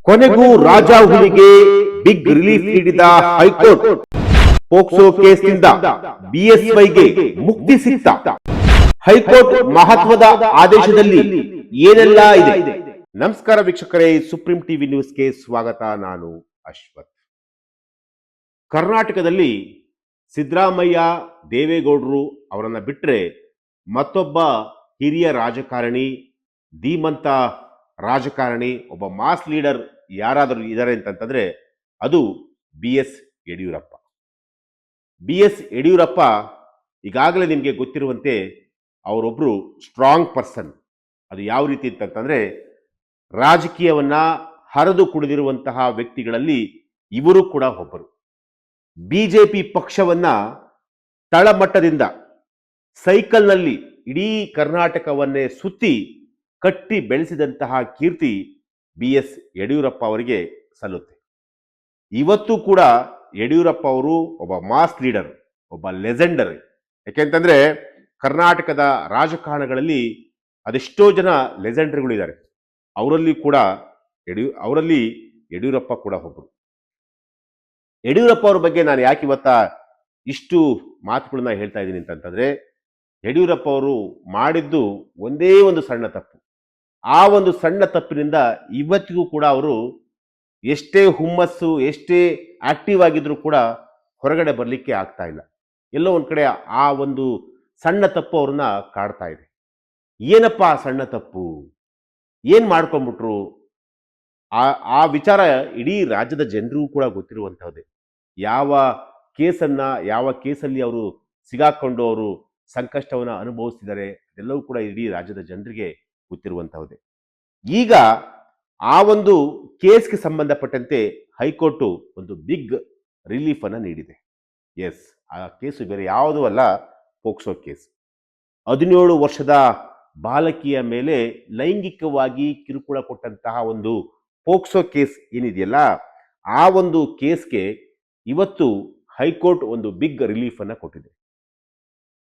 ಕೊನೆಗೂ ರಾಜ ಹುಲಿಗೆ big relief ನೀಡಿದ high court. POCSO ಕೇಸ್ನಿಂದ ಬಿಎಸ್ವೈಗೆ ಮುಕ್ತಿ ಸಿಕ್ತ. ಹೈಕೋರ್ಟ್ ಮಹತ್ವದ ಆದೇಶದಲ್ಲಿ ಏನೆಲ್ಲ ಇದೆ? ನಮಸ್ಕಾರ ವೀಕ್ಷಕರೇ, ಸುಪ್ರೀಂ ಟಿವಿ ನ್ಯೂಸ್ಗೆ ಸ್ವಾಗತ. ನಾನು ಅಶ್ವಥ್. ಕರ್ನಾಟಕದಲ್ಲಿ ಸಿದ್ದರಾಮಯ್ಯ, ದೇವೇಗೌಡರು ಅವರನ್ನ ಬಿಟ್ಟರೆ ಮತ್ತೊಬ್ಬ ಹಿರಿಯ ರಾಜಕಾರಣಿ, ಧೀಮಂತ ರಾಜಕಾರಣಿ, ಒಬ್ಬ ಮಾಸ್ ಲೀಡರ್ ಯಾರಾದರೂ ಇದ್ದಾರೆ ಅಂತಂತಂದ್ರೆ ಅದು BS ಯಡಿಯೂರಪ್ಪ. BS ಯಡಿಯೂರಪ್ಪ ಈಗಾಗಲೇ ನಿಮಗೆ ಗೊತ್ತಿರುವಂತೆ ಅವರೊಬ್ಬರು ಸ್ಟ್ರಾಂಗ್ ಪರ್ಸನ್. ಅದು ಯಾವ ರೀತಿ ಅಂತಂತಂದ್ರೆ, ರಾಜಕೀಯವನ್ನ ಹರಿದು ಕುಡಿದಿರುವಂತಹ ವ್ಯಕ್ತಿಗಳಲ್ಲಿ ಇವರು ಕೂಡ ಒಬ್ಬರು. ಬಿಜೆಪಿ ಪಕ್ಷವನ್ನ ತಳಮಟ್ಟದಿಂದ ಸೈಕಲ್ನಲ್ಲಿ ಇಡೀ ಕರ್ನಾಟಕವನ್ನೇ ಸುತ್ತಿ ಕಟ್ಟಿ ಬೆಳೆಸಿದಂತಹ ಕೀರ್ತಿ BS ಯಡಿಯೂರಪ್ಪ ಅವರಿಗೆ ಸಲ್ಲುತ್ತೆ. ಇವತ್ತು ಕೂಡ ಯಡಿಯೂರಪ್ಪ ಅವರು ಒಬ್ಬ ಮಾಸ್ ಲೀಡರ್, ಒಬ್ಬ ಲೆಜೆಂಡರ್. ಯಾಕೆಂತಂದ್ರೆ ಕರ್ನಾಟಕದ ರಾಜಕಾರಣಗಳಲ್ಲಿ ಅದೆಷ್ಟೋ ಜನ ಲೆಜೆಂಡರ್ಗಳಿದ್ದಾರೆ. ಅವರಲ್ಲಿ ಯಡಿಯೂರಪ್ಪ ಕೂಡ ಒಬ್ಬರು. ಯಡಿಯೂರಪ್ಪ ಅವ್ರ ಬಗ್ಗೆ ನಾನು ಯಾಕೆ ಇವತ್ತ ಇಷ್ಟು ಮಾತುಗಳನ್ನ ಹೇಳ್ತಾ ಇದ್ದೀನಿ ಅಂತಂತಂದ್ರೆ, ಯಡಿಯೂರಪ್ಪ ಅವರು ಮಾಡಿದ್ದು ಒಂದೇ ಒಂದು ಸಣ್ಣ ತಪ್ಪು. ಆ ಒಂದು ಸಣ್ಣ ತಪ್ಪಿನಿಂದ ಇವತ್ತಿಗೂ ಕೂಡ ಅವರು ಎಷ್ಟೇ ಹುಮ್ಮಸ್ಸು, ಎಷ್ಟೇ ಆಕ್ಟಿವ್ ಆಗಿದ್ರು ಕೂಡ ಹೊರಗಡೆ ಬರಲಿಕ್ಕೆ ಆಗ್ತಾ ಇಲ್ಲ. ಎಲ್ಲೋ ಒಂದ್ ಕಡೆ ಆ ಒಂದು ಸಣ್ಣ ತಪ್ಪು ಅವ್ರನ್ನ ಕಾಡ್ತಾ ಇದೆ. ಏನಪ್ಪ ಆ ಸಣ್ಣ ತಪ್ಪು, ಏನ್ ಮಾಡ್ಕೊಂಡ್ಬಿಟ್ರು? ಆ ವಿಚಾರ ಇಡೀ ರಾಜ್ಯದ ಜನರಿಗೂ ಕೂಡ ಗೊತ್ತಿರುವಂತಹದ್ದೇ. ಯಾವ ಕೇಸಲ್ಲಿ ಅವರು ಸಿಗಾಕೊಂಡು ಅವರು ಸಂಕಷ್ಟವನ್ನು ಅನುಭವಿಸ್ತಿದ್ದಾರೆ, ಅದೆಲ್ಲವೂ ಕೂಡ ಇಡೀ ರಾಜ್ಯದ ಜನರಿಗೆ ಗೊತ್ತಿರುವಂತಹದ್ದೇ. ಈಗ ಆ ಒಂದು ಕೇಸ್ಗೆ ಸಂಬಂಧಪಟ್ಟಂತೆ ಹೈಕೋರ್ಟ್ ಒಂದು ಬಿಗ್ ರಿಲೀಫ್ ಅನ್ನ ನೀಡಿದೆ. ಎಸ್, ಆ ಕೇಸು ಬೇರೆ ಯಾವುದೂ ಅಲ್ಲ, ಪೋಕ್ಸೋ ಕೇಸ್. 17 ವರ್ಷದ ಬಾಲಕಿಯ ಮೇಲೆ ಲೈಂಗಿಕವಾಗಿ ಕಿರುಕುಳ ಕೊಟ್ಟಂತಹ ಒಂದು ಪೋಕ್ಸೋ ಕೇಸ್ ಏನಿದೆಯಲ್ಲ, ಆ ಒಂದು ಕೇಸ್ಗೆ ಇವತ್ತು ಹೈಕೋರ್ಟ್ ಒಂದು ಬಿಗ್ ರಿಲೀಫ್ ಅನ್ನ ಕೊಟ್ಟಿದೆ.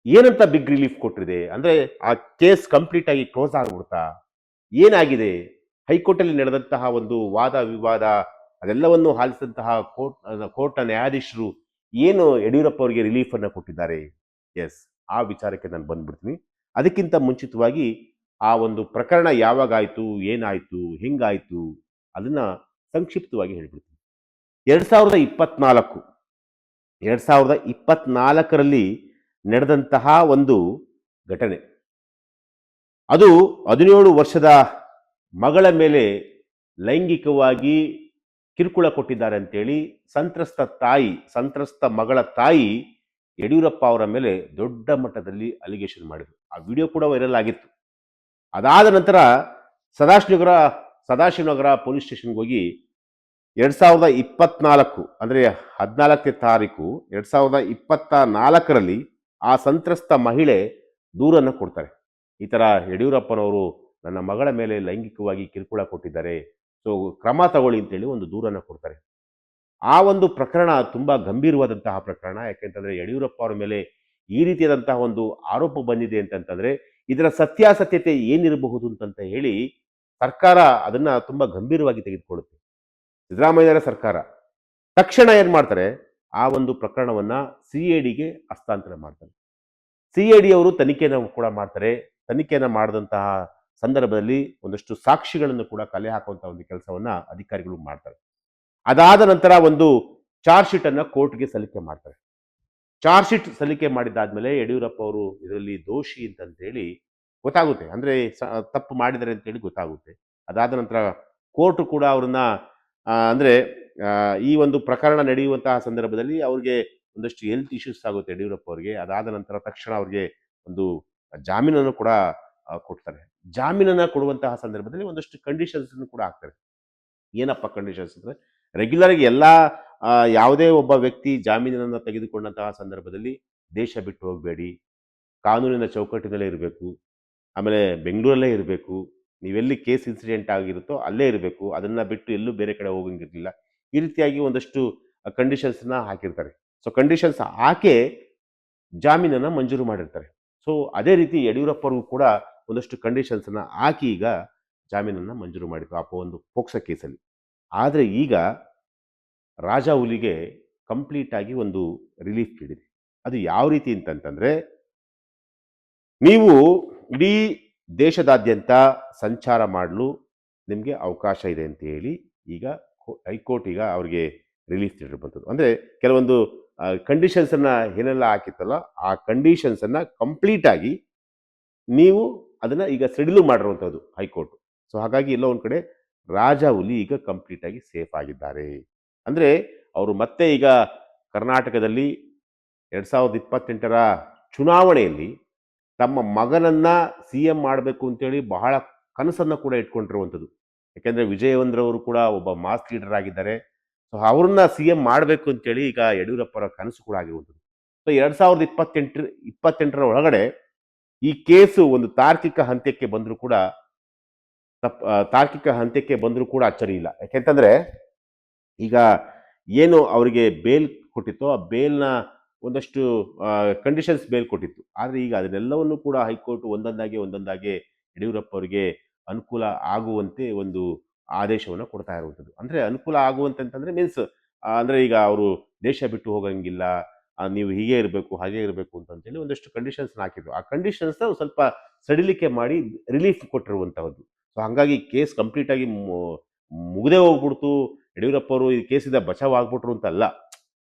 ಏನಂತ ಬಿಗ್ ರಿಲೀಫ್ ಕೊಟ್ಟಿದೆ ಅಂದ್ರೆ, ಆ ಕೇಸ್ ಕಂಪ್ಲೀಟ್ ಆಗಿ ಕ್ಲೋಸ್ ಆಗ್ಬಿಡ್ತಾ? ಏನಾಗಿದೆ? ಹೈಕೋರ್ಟಲ್ಲಿ ನಡೆದಂತಹ ಒಂದು ವಾದ ವಿವಾದ ಅದೆಲ್ಲವನ್ನು ಆಲಿಸಿದಂತಹ ಕೋರ್ಟ್ನ ನ್ಯಾಯಾಧೀಶರು ಏನು ಯಡಿಯೂರಪ್ಪ ಅವರಿಗೆ ರಿಲೀಫ್ ಅನ್ನ ಕೊಟ್ಟಿದ್ದಾರೆ? ಎಸ್, ಆ ವಿಚಾರಕ್ಕೆ ನಾನು ಬಂದ್ಬಿಡ್ತೀನಿ. ಅದಕ್ಕಿಂತ ಮುಂಚಿತವಾಗಿ ಆ ಒಂದು ಪ್ರಕರಣ ಯಾವಾಗ ಆಯ್ತು, ಏನಾಯ್ತು, ಹೆಂಗಾಯ್ತು ಅದನ್ನ ಸಂಕ್ಷಿಪ್ತವಾಗಿ ಹೇಳ್ಬಿಡ್ತೀನಿ. 2024ರಲ್ಲಿ ನಡೆದಂತಹ ಒಂದು ಘಟನೆ. ಅದು 17 ವರ್ಷದ ಮಗಳ ಮೇಲೆ ಲೈಂಗಿಕವಾಗಿ ಕಿರುಕುಳ ಕೊಟ್ಟಿದ್ದಾರೆ ಅಂತೇಳಿ ಸಂತ್ರಸ್ತ ಮಗಳ ತಾಯಿ ಯಡಿಯೂರಪ್ಪ ಅವರ ಮೇಲೆ ದೊಡ್ಡ ಮಟ್ಟದಲ್ಲಿ ಅಲಿಗೇಷನ್ ಮಾಡಿದ್ರು. ಆ ವಿಡಿಯೋ ಕೂಡ ವೈರಲ್ ಆಗಿತ್ತು. ಅದಾದ ನಂತರ ಸದಾಶಿವನಗರ ಪೊಲೀಸ್ ಸ್ಟೇಷನ್ಗೆ ಹೋಗಿ 2024 ಅಂದ್ರೆ 14ನೇ ತಾರೀಕು 2024ರಲ್ಲಿ ಆ ಸಂತ್ರಸ್ತ ಮಹಿಳೆ ದೂರನ್ನು ಕೊಡ್ತಾರೆ. ಈ ತರ ಯಡಿಯೂರಪ್ಪನವರು ನನ್ನ ಮಗಳ ಮೇಲೆ ಲೈಂಗಿಕವಾಗಿ ಕಿರುಕುಳ ಕೊಟ್ಟಿದ್ದಾರೆ, ಸೊ ಕ್ರಮ ತಗೊಳ್ಳಿ ಅಂತೇಳಿ ಒಂದು ದೂರನ್ನು ಕೊಡ್ತಾರೆ. ಆ ಒಂದು ಪ್ರಕರಣ ತುಂಬಾ ಗಂಭೀರವಾದಂತಹ ಪ್ರಕರಣ. ಯಾಕೆಂತಂದ್ರೆ ಯಡಿಯೂರಪ್ಪ ಅವರ ಮೇಲೆ ಈ ರೀತಿಯಾದಂತಹ ಒಂದು ಆರೋಪ ಬಂದಿದೆ ಅಂತಂತಂದ್ರೆ ಇದರ ಸತ್ಯಾಸತ್ಯತೆ ಏನಿರಬಹುದು ಅಂತಂತ ಹೇಳಿ ಸರ್ಕಾರ ಅದನ್ನ ತುಂಬಾ ಗಂಭೀರವಾಗಿ ತೆಗೆದುಕೊಳ್ಳುತ್ತೆ. ಸಿದ್ದರಾಮಯ್ಯರ ಸರ್ಕಾರ ತಕ್ಷಣ ಏನ್ ಮಾಡ್ತಾರೆ, ಆ ಒಂದು ಪ್ರಕರಣವನ್ನ CIDಗೆ ಹಸ್ತಾಂತರ ಮಾಡ್ತಾರೆ. CID ಅವರು ತನಿಖೆಯನ್ನು ಕೂಡ ಮಾಡ್ತಾರೆ. ತನಿಖೆಯನ್ನು ಮಾಡಿದಂತಹ ಸಂದರ್ಭದಲ್ಲಿ ಒಂದಷ್ಟು ಸಾಕ್ಷಿಗಳನ್ನು ಕೂಡ ಕಲೆ ಹಾಕುವಂತಹ ಒಂದು ಕೆಲಸವನ್ನ ಅಧಿಕಾರಿಗಳು ಮಾಡ್ತಾರೆ. ಅದಾದ ನಂತರ ಒಂದು ಚಾರ್ಜ್ ಶೀಟ್ ಅನ್ನ ಕೋರ್ಟ್ಗೆ ಸಲ್ಲಿಕೆ ಮಾಡ್ತಾರೆ. ಚಾರ್ಜ್ ಶೀಟ್ ಸಲ್ಲಿಕೆ ಮಾಡಿದಾದ್ಮೇಲೆ ಯಡಿಯೂರಪ್ಪ ಅವರು ಇದರಲ್ಲಿ ದೋಷಿ ಅಂತಂತೇಳಿ ಗೊತ್ತಾಗುತ್ತೆ, ಅಂದ್ರೆ ತಪ್ಪು ಮಾಡಿದ್ದಾರೆ ಅಂತೇಳಿ ಗೊತ್ತಾಗುತ್ತೆ. ಅದಾದ ನಂತರ ಕೋರ್ಟ್ ಕೂಡ ಅವ್ರನ್ನ ಅಂದ್ರೆ ಈ ಒಂದು ಪ್ರಕರಣ ನಡೆಯುವಂತಹ ಸಂದರ್ಭದಲ್ಲಿ ಅವ್ರಿಗೆ ಒಂದಷ್ಟು ಹೆಲ್ತ್ ಇಶ್ಯೂಸ್ ಆಗುತ್ತೆ ಯಡಿಯೂರಪ್ಪ ಅವರಿಗೆ. ಅದಾದ ನಂತರ ತಕ್ಷಣ ಅವ್ರಿಗೆ ಒಂದು ಜಾಮೀನನ್ನು ಕೂಡ ಕೊಡ್ತಾರೆ. ಜಾಮೀನನ್ನ ಕೊಡುವಂತಹ ಸಂದರ್ಭದಲ್ಲಿ ಒಂದಷ್ಟು ಕಂಡೀಷನ್ಸ್ ಕೂಡ ಹಾಕ್ತಾರೆ. ಏನಪ್ಪ ಕಂಡೀಷನ್ಸ್ ಅಂದ್ರೆ, ರೆಗ್ಯುಲರ್ ಆಗಿ ಯಾವುದೇ ಒಬ್ಬ ವ್ಯಕ್ತಿ ಜಾಮೀನನ್ನ ತೆಗೆದುಕೊಂಡಂತಹ ಸಂದರ್ಭದಲ್ಲಿ ದೇಶ ಬಿಟ್ಟು ಹೋಗಬೇಡಿ, ಕಾನೂನಿನ ಚೌಕಟ್ಟಿನಲ್ಲೇ ಇರಬೇಕು, ಆಮೇಲೆ ಬೆಂಗಳೂರಲ್ಲೇ ಇರಬೇಕು, ನೀವೆಲ್ಲಿ ಕೇಸ್ ಇನ್ಸಿಡೆಂಟ್ ಆಗಿರುತ್ತೋ ಅಲ್ಲೇ ಇರಬೇಕು, ಅದನ್ನ ಬಿಟ್ಟು ಎಲ್ಲೂ ಬೇರೆ ಕಡೆ ಹೋಗಂಗಿರ್ಲಿಲ್ಲ. ಈ ರೀತಿಯಾಗಿ ಒಂದಷ್ಟು ಕಂಡೀಷನ್ಸ್ನ ಹಾಕಿರ್ತಾರೆ. ಸೊ ಕಂಡೀಷನ್ಸ್ ಹಾಕಿ ಜಾಮೀನನ್ನ ಮಂಜೂರು ಮಾಡಿರ್ತಾರೆ. ಸೊ ಅದೇ ರೀತಿ ಯಡಿಯೂರಪ್ಪರಿಗೂ ಕೂಡ ಒಂದಷ್ಟು ಕಂಡೀಷನ್ಸ್ನ ಹಾಕಿ ಈಗ ಜಾಮೀನನ್ನ ಮಂಜೂರು ಮಾಡಿದ್ರು ಆ ಒಂದು ಪೋಕ್ಸೋ ಕೇಸಲ್ಲಿ. ಆದರೆ ಈಗ ರಾಜಾ ಹುಲಿಗೆ ಕಂಪ್ಲೀಟ್ ಆಗಿ ಒಂದು ರಿಲೀಫ್ ನೀಡಿದೆ. ಅದು ಯಾವ ರೀತಿ ಅಂತಂತಂದ್ರೆ, ನೀವು ಇಡೀ ದೇಶದಾದ್ಯಂತ ಸಂಚಾರ ಮಾಡಲು ನಿಮಗೆ ಅವಕಾಶ ಇದೆ ಅಂತ ಹೇಳಿ ಈಗ ಹೈಕೋರ್ಟ್ ಈಗ ಅವ್ರಿಗೆ ರಿಲೀಫ್ ನೀಡಿರುವಂಥದ್ದು. ಅಂದರೆ ಕೆಲವೊಂದು ಕಂಡೀಷನ್ಸನ್ನು ಏನೆಲ್ಲ ಹಾಕಿತ್ತಲ್ಲ, ಆ ಕಂಡೀಷನ್ಸನ್ನು ಕಂಪ್ಲೀಟ್ ಆಗಿ ನೀವು ಅದನ್ನು ಈಗ ಸಡಿಲು ಮಾಡಿರುವಂಥದ್ದು ಹೈಕೋರ್ಟ್. ಸೊ ಹಾಗಾಗಿ ಎಲ್ಲೋ ಒಂದು ಕಡೆ ರಾಜಾ ಹುಲಿ ಈಗ ಕಂಪ್ಲೀಟ್ ಆಗಿ ಸೇಫ್ ಆಗಿದ್ದಾರೆ. ಅಂದರೆ ಅವರು ಮತ್ತೆ ಈಗ ಕರ್ನಾಟಕದಲ್ಲಿ 2028ರ ಚುನಾವಣೆಯಲ್ಲಿ ತಮ್ಮ ಮಗನನ್ನ ಸಿ ಎಂ ಮಾಡಬೇಕು ಅಂತೇಳಿ ಬಹಳ ಕನಸನ್ನು ಕೂಡ ಇಟ್ಕೊಂಡಿರುವಂಥದ್ದು. ಯಾಕೆಂದರೆ ವಿಜಯೇಂದ್ರವರು ಕೂಡ ಒಬ್ಬ ಮಾಸ್ ಲೀಡರ್ ಆಗಿದ್ದಾರೆ. ಸೊ ಅವ್ರನ್ನ ಸಿ ಎಂ ಮಾಡಬೇಕು ಅಂತೇಳಿ ಈಗ ಯಡಿಯೂರಪ್ಪರ ಕನಸು ಕೂಡ ಆಗಿರುವಂಥದ್ದು. ಸೊ 2028ರ ಒಳಗಡೆ ಈ ಕೇಸು ಒಂದು ತಾರ್ಕಿಕ ಹಂತಕ್ಕೆ ಬಂದರೂ ಕೂಡ ಅಚ್ಚರಿ ಇಲ್ಲ. ಯಾಕೆಂತಂದ್ರೆ ಈಗ ಏನು ಅವರಿಗೆ ಬೇಲ್ ಕೊಟ್ಟಿತ್ತೋ ಆ ಬೇಲ್ನ ಒಂದಷ್ಟು ಕಂಡೀಷನ್ಸ್ ಬೇಲ್ ಕೊಟ್ಟಿತ್ತು. ಆದರೆ ಈಗ ಅದನ್ನೆಲ್ಲವನ್ನು ಕೂಡ ಹೈಕೋರ್ಟ್ ಒಂದೊಂದಾಗಿ ಯಡಿಯೂರಪ್ಪ ಅವರಿಗೆ ಅನುಕೂಲ ಆಗುವಂತೆ ಒಂದು ಆದೇಶವನ್ನು ಕೊಡ್ತಾ ಇರುವಂಥದ್ದು. ಅಂದರೆ ಅನುಕೂಲ ಆಗುವಂತೆ ಅಂತಂದರೆ ಮೀನ್ಸ್ ಅಂದರೆ ಈಗ ಅವರು ದೇಶ ಬಿಟ್ಟು ಹೋಗಂಗಿಲ್ಲ, ನೀವು ಹೀಗೆ ಇರಬೇಕು ಹಾಗೆ ಇರಬೇಕು ಅಂತಂತೇಳಿ ಒಂದಷ್ಟು ಕಂಡೀಷನ್ಸ್ನ ಹಾಕಿದ್ರು. ಆ ಕಂಡೀಷನ್ಸ್ನ ಸ್ವಲ್ಪ ಸಡಿಲಿಕೆ ಮಾಡಿ ರಿಲೀಫ್ ಕೊಟ್ಟಿರುವಂಥದ್ದು. ಸೊ ಹಾಗಾಗಿ ಕೇಸ್ ಕಂಪ್ಲೀಟಾಗಿ ಮುಗದೆ ಹೋಗ್ಬಿಡ್ತು, ಯಡಿಯೂರಪ್ಪ ಅವರು ಈ ಕೇಸಿಂದ ಬಚಾವ್ ಆಗ್ಬಿಟ್ರು ಅಂತಲ್ಲ.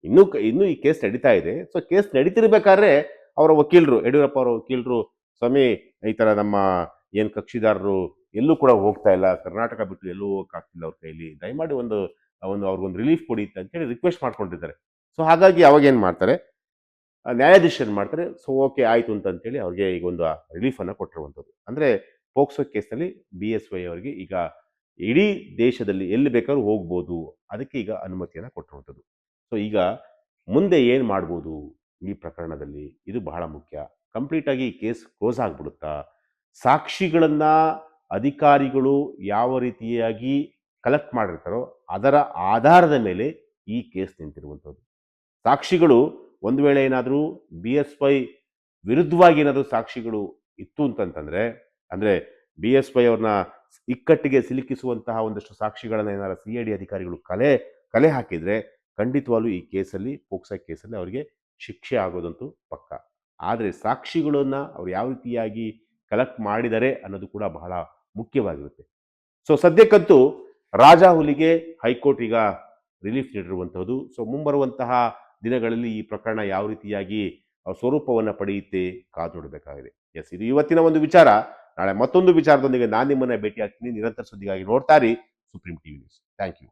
ಇನ್ನೂ ಈ ಕೇಸ್ ನಡೀತಾ ಇದೆ. ಸೊ ಕೇಸ್ ನಡೀತಿರ್ಬೇಕಾದ್ರೆ ಅವರ ವಕೀಲರು, ಯಡಿಯೂರಪ್ಪ ಅವರ ವಕೀಲರು, ಸ್ವಾಮಿ ಈ ಥರ ನಮ್ಮ ಏನು ಕಕ್ಷಿದಾರರು ಎಲ್ಲೂ ಕೂಡ ಹೋಗ್ತಾ ಇಲ್ಲ, ಕರ್ನಾಟಕ ಬಿಟ್ಟು ಎಲ್ಲೂ ಹೋಗೋಕ್ಕಾಗ್ತಿಲ್ಲ ಅವ್ರ ಕೈಲಿ, ದಯಮಾಡಿ ಒಂದು ಅವ್ರಿಗೊಂದು ರಿಲೀಫ್ ಕೊಡಿ ಅಂತೇಳಿ ರಿಕ್ವೆಸ್ಟ್ ಮಾಡ್ಕೊಂಡಿದ್ದಾರೆ. ಸೊ ಹಾಗಾಗಿ ಅವಾಗ ಏನು ಮಾಡ್ತಾರೆ, ನ್ಯಾಯಾಧೀಶರು ಮಾಡ್ತಾರೆ. ಸೊ ಓಕೆ ಆಯಿತು ಅಂತಂತೇಳಿ ಅವ್ರಿಗೆ ಈಗ ಒಂದು ರಿಲೀಫನ್ನು ಕೊಟ್ಟಿರುವಂಥದ್ದು. ಅಂದರೆ ಪೋಕ್ಸೋ ಕೇಸ್ನಲ್ಲಿ BSY ಅವರಿಗೆ ಈಗ ಇಡೀ ದೇಶದಲ್ಲಿ ಎಲ್ಲಿ ಬೇಕಾದ್ರೂ ಹೋಗ್ಬೋದು, ಅದಕ್ಕೆ ಈಗ ಅನುಮತಿಯನ್ನು ಕೊಟ್ಟಿರುವಂಥದ್ದು. ಸೊ ಈಗ ಮುಂದೆ ಏನು ಮಾಡ್ಬೋದು ಈ ಪ್ರಕರಣದಲ್ಲಿ, ಇದು ಬಹಳ ಮುಖ್ಯ. ಕಂಪ್ಲೀಟಾಗಿ ಈ ಕೇಸ್ ಕ್ಲೋಸ್ ಆಗಿಬಿಡುತ್ತಾ, ಸಾಕ್ಷಿಗಳನ್ನು ಅಧಿಕಾರಿಗಳು ಯಾವ ರೀತಿಯಾಗಿ ಕಲೆಕ್ಟ್ ಮಾಡಿರ್ತಾರೋ ಅದರ ಆಧಾರದ ಮೇಲೆ ಈ ಕೇಸ್ ನಿಂತಿರುವಂಥದ್ದು. ಸಾಕ್ಷಿಗಳು ಒಂದು ವೇಳೆ ಏನಾದರೂ BSY ವಿರುದ್ಧವಾಗಿ ಏನಾದರೂ ಸಾಕ್ಷಿಗಳು ಇತ್ತು ಅಂತಂತಂದರೆ, ಅಂದರೆ BSY ಅವ್ರನ್ನ ಇಕ್ಕಟ್ಟಿಗೆ ಸಿಲುಕಿಸುವಂತಹ ಒಂದಷ್ಟು ಸಾಕ್ಷಿಗಳನ್ನು ಏನಾದ್ರು CID ಅಧಿಕಾರಿಗಳು ಕಲೆ ಹಾಕಿದರೆ ಖಂಡಿತವಾಗ್ಲೂ ಈ ಕೇಸಲ್ಲಿ, ಪೋಕ್ಸೋ ಕೇಸಲ್ಲಿ ಅವರಿಗೆ ಶಿಕ್ಷೆ ಆಗೋದಂತೂ ಪಕ್ಕ. ಆದರೆ ಸಾಕ್ಷಿಗಳನ್ನು ಅವ್ರು ಯಾವ ರೀತಿಯಾಗಿ ಕಲೆಕ್ಟ್ ಮಾಡಿದ್ದಾರೆ ಅನ್ನೋದು ಕೂಡ ಬಹಳ ಮುಖ್ಯವಾಗಿರುತ್ತೆ. ಸೊ ಸದ್ಯಕ್ಕಂತೂ ರಾಜಾ ಹುಲಿಗೆ ಹೈಕೋರ್ಟ್ ಈಗ ರಿಲೀಫ್ ನೀಡಿರುವಂಥದ್ದು. ಸೊ ಮುಂಬರುವಂತಹ ದಿನಗಳಲ್ಲಿ ಈ ಪ್ರಕರಣ ಯಾವ ರೀತಿಯಾಗಿ ಸ್ವರೂಪವನ್ನು ಪಡೆಯುತ್ತೆ ಕಾದು ನೋಡಬೇಕಾಗಿದೆ. ಎಸ್, ಇದು ಇವತ್ತಿನ ಒಂದು ವಿಚಾರ. ನಾಳೆ ಮತ್ತೊಂದು ವಿಚಾರದೊಂದಿಗೆ ನಾನು ನಿಮ್ಮನ್ನ ಭೇಟಿ ಆಗ್ತೀನಿ. ನಿರಂತರ ಸುದ್ದಿಗಾಗಿ ನೋಡ್ತಾ ಇರಿ Supreme TV news. Thank you.